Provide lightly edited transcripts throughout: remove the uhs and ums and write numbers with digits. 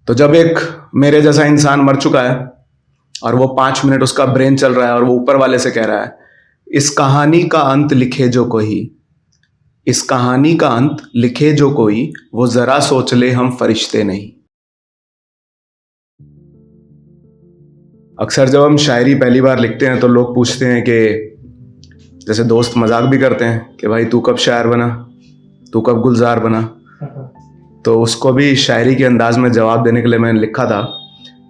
तो जब एक मेरे जैसा इंसान मर चुका है और वो 5 मिनट उसका ब्रेन चल रहा है और वो ऊपर वाले से कह रहा है, इस कहानी का अंत लिखे जो कोई, इस कहानी का अंत लिखे जो कोई, वो जरा सोच ले हम फरिश्ते नहीं। अक्सर जब हम शायरी पहली बार लिखते हैं तो लोग पूछते हैं कि जैसे दोस्त मजाक भी करते हैं कि भाई तू कब शायर बना, तू कब गुलजार बना। तो उसको भी शायरी के अंदाज में जवाब देने के लिए मैंने लिखा था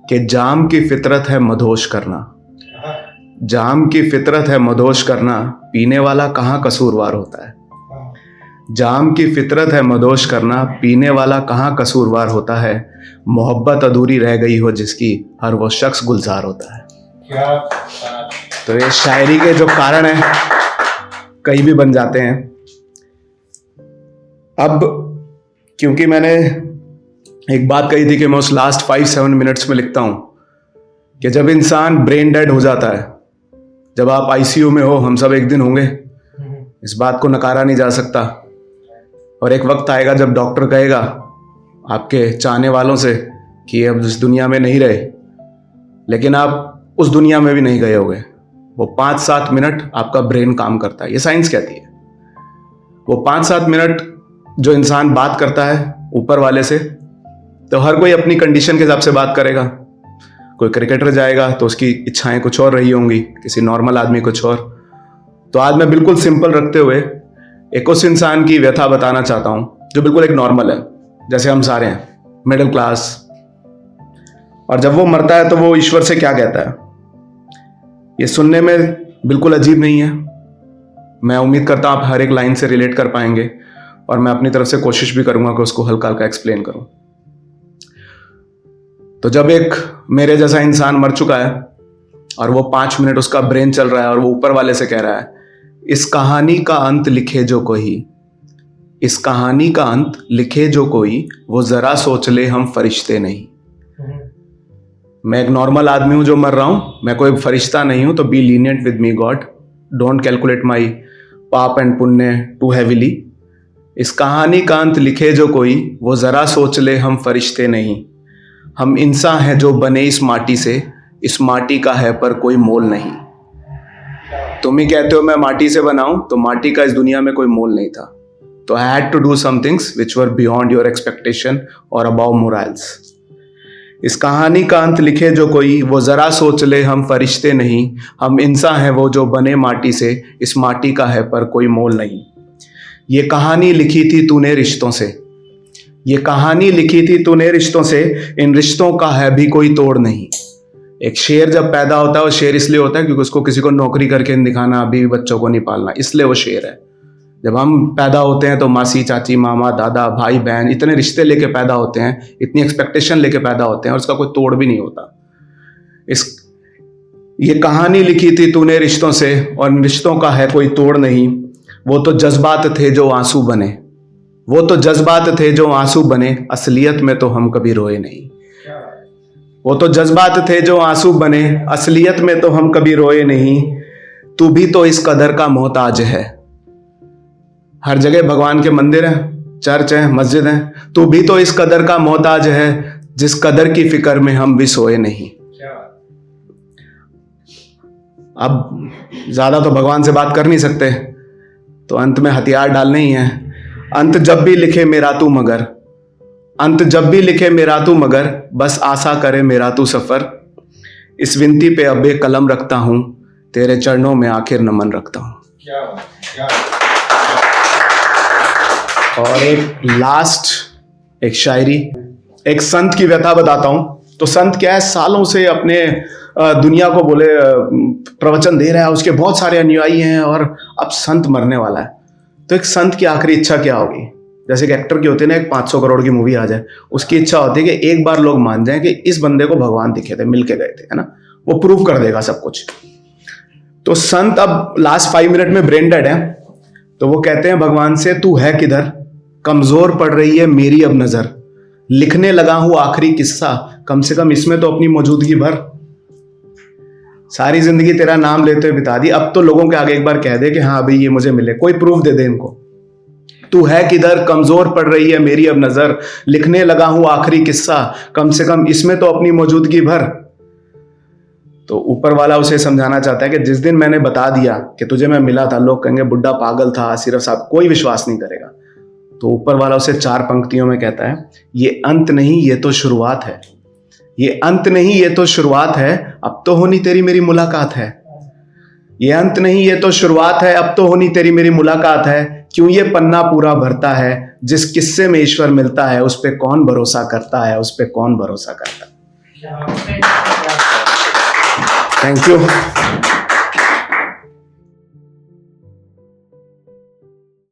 कि जाम की फितरत है मदहोश करना, जाम की फितरत है मदहोश करना, पीने वाला कहाँ कसूरवार होता है। जाम की फितरत है मदहोश करना, पीने वाला कहाँ कसूरवार होता है। मोहब्बत अधूरी रह गई हो जिसकी, हर वो शख्स गुलजार होता है। क्या तो ये शायरी के जो कारण है कहीं भी बन जाते हैं। अब क्योंकि मैंने एक बात कही थी कि मैं उस लास्ट 5-7 मिनट्स में लिखता हूं कि जब इंसान ब्रेन डेड हो जाता है, जब आप आईसीयू में हो, हम सब एक दिन होंगे, इस बात को नकारा नहीं जा सकता। और एक वक्त आएगा जब डॉक्टर कहेगा आपके चाहने वालों से कि अब इस दुनिया में नहीं रहे, लेकिन आप उस दुनिया में भी नहीं गए होगे। वो 5-7 मिनट आपका ब्रेन काम करता है, ये साइंस कहती है। वो 5-7 मिनट जो इंसान बात करता है ऊपर वाले से, तो हर कोई अपनी कंडीशन के हिसाब से बात करेगा। कोई क्रिकेटर जाएगा तो उसकी इच्छाएं कुछ और रही होंगी, किसी नॉर्मल आदमी कुछ और। तो आज मैं बिल्कुल सिंपल रखते हुए एक उस इंसान की व्यथा बताना चाहता हूं जो बिल्कुल एक नॉर्मल है, जैसे हम सारे हैं, मिडिल क्लास। और जब वो मरता है तो वो ईश्वर से क्या कहता है, ये सुनने में बिल्कुल अजीब नहीं है। मैं उम्मीद करता हूं आप हर एक लाइन से रिलेट कर पाएंगे और मैं अपनी तरफ से कोशिश भी करूंगा कि उसको हल्का हल्का एक्सप्लेन करूं। तो जब एक मेरे जैसा इंसान मर चुका है और वो 5 मिनट उसका ब्रेन चल रहा है और वो ऊपर वाले से कह रहा है, इस कहानी का अंत लिखे जो कोई, इस कहानी का अंत लिखे जो कोई, वो जरा सोच ले हम फरिश्ते नहीं। मैं एक नॉर्मल आदमी हूं जो मर रहा हूं, मैं कोई फरिश्ता नहीं हूं। तो be lenient with me God, don't calculate my पाप एंड पुण्य टू हैविली। इस कहानी का अंत लिखे जो कोई, वो जरा सोच ले हम फरिश्ते नहीं। हम इंसान हैं जो बने इस माटी से, इस माटी का है पर कोई मोल नहीं। तुम ही कहते हो मैं माटी से बना हूं, तो माटी का इस दुनिया में कोई मोल नहीं था। तो I had to do some things which were beyond your expectation और अबाउ मोरल्स। इस कहानी का अंत लिखे जो कोई, वो जरा सोच ले हम फरिश्ते नहीं। हम इंसान हैं वो जो बने माटी से, इस माटी का है पर कोई मोल नहीं। ये कहानी लिखी थी तूने रिश्तों से, ये कहानी लिखी थी तूने रिश्तों से, इन रिश्तों का है भी कोई तोड़ नहीं। एक शेर जब पैदा होता है, वो शेर इसलिए होता है क्योंकि उसको किसी को नौकरी करके दिखाना, अभी बच्चों को नहीं पालना, इसलिए वो शेर है। जब हम पैदा होते हैं तो मासी, चाची, मामा, दादा, भाई, बहन, इतने रिश्ते लेके पैदा होते हैं, इतनी एक्सपेक्टेशन लेके पैदा होते हैं और उसका कोई तोड़ भी नहीं होता। ये कहानी लिखी थी तूने रिश्तों से और इन रिश्तों का है कोई तोड़ नहीं। वो तो जज्बात थे जो आंसू बने, वो तो जज्बात थे जो आंसू बने, असलियत में तो हम कभी रोए नहीं। वो तो जज्बात थे जो आंसू बने, असलियत में तो हम कभी रोए नहीं। तू भी तो इस कदर का मोहताज है। हर जगह भगवान के मंदिर हैं, चर्च हैं, मस्जिद हैं। तू भी तो इस कदर का मोहताज है, जिस कदर की फिक्र में हम भी सोए नहीं। अब ज्यादा तो भगवान से बात कर नहीं सकते, तो अंत में हथियार डालने ही हैं। अंत जब भी लिखे मेरा तू मगर, अंत जब भी लिखे मेरा तू मगर, बस आशा करे मेरा तू सफर। इस विनती पे अब एक कलम रखता हूं, तेरे चरणों में आखिर नमन रखता हूं। क्या और एक लास्ट एक शायरी, एक संत की व्यथा बताता हूं। तो संत क्या है, सालों से अपने दुनिया को बोले प्रवचन दे रहा है, उसके बहुत सारे अनुयायी हैं और अब संत मरने वाला है। तो एक संत की आखिरी इच्छा क्या होगी? जैसे कि एक्टर की होती है ना, एक 500 करोड़ की मूवी आ जाए, उसकी इच्छा होती है कि एक बार लोग मान जाएं कि इस बंदे को भगवान दिखे थे, मिलके गए थे, है ना, वो प्रूव कर देगा सब कुछ। तो संत अब लास्ट 5 मिनट में ब्रेन डेड है, तो वो कहते हैं भगवान से, तू है किधर, कमजोर पड़ रही है मेरी अब नजर, लिखने लगा हूं आखिरी किस्सा, कम से कम इसमें तो अपनी मौजूदगी भर। सारी जिंदगी तेरा नाम लेते हुए बिता दी, अब तो लोगों के आगे एक बार कह दे कि हाँ अभी ये मुझे मिले, कोई प्रूफ दे दे इनको। तू है किधर, कमजोर पड़ रही है मेरी अब नजर, लिखने लगा हूं आखिरी किस्सा, कम से कम इसमें तो अपनी मौजूदगी भर। तो ऊपर वाला उसे समझाना चाहता है कि जिस दिन मैंने बता दिया कि तुझे मैं मिला था, लोग कहेंगे बुड्ढा पागल था, सिर्फ साहब, कोई विश्वास नहीं करेगा। तो ऊपर वाला उसे 4 पंक्तियों में कहता है, ये अंत नहीं ये तो शुरुआत है, ये अंत नहीं ये तो शुरुआत है, अब तो होनी तेरी मेरी मुलाकात है। ये अंत नहीं ये तो शुरुआत है, अब तो होनी तेरी मेरी मुलाकात है। क्यों ये पन्ना पूरा भरता है, जिस किस्से में ईश्वर मिलता है, उस पे कौन भरोसा करता है, उस पे कौन भरोसा करता है। Thank you.